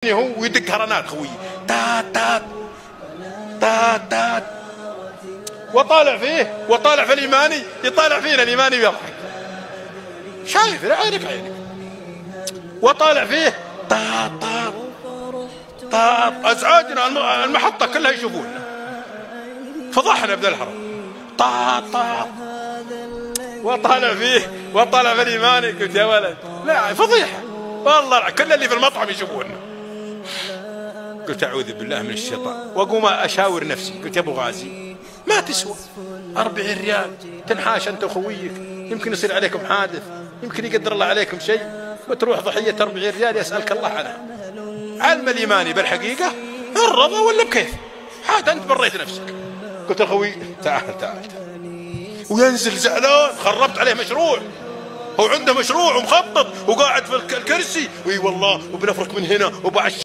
هو ويدق هرنات خوي تات تات تات تات وطالع فيه وطالع في اليماني يطالع فينا اليماني ويضحك شايف عينك عينك وطالع فيه تات تات تات ازعاجنا المحطة كلها يشوفونا فضحنا بذا الحرم طاط طاط وطالع فيه وطالع في اليماني قلت يا ولد لا فضيحة والله كل اللي في المطعم يشوفونا. قلت أعوذ بالله من الشيطان وأقوم أشاور نفسي قلت يا أبو غازي ما تسوى 40 ريال تنحاش أنت وخويك يمكن يصير عليكم حادث يمكن يقدر الله عليكم شيء وتروح ضحية 40 ريال يسألك الله عنها. علم الإيماني بالحقيقة الرضا ولا بكيف حاد أنت بريت نفسك. قلت لخوي تعال تعال وينزل زعلان خربت عليه مشروع هو عنده مشروع ومخطط وقاعد في الكرسي وي والله وبنفرك من هنا وبعش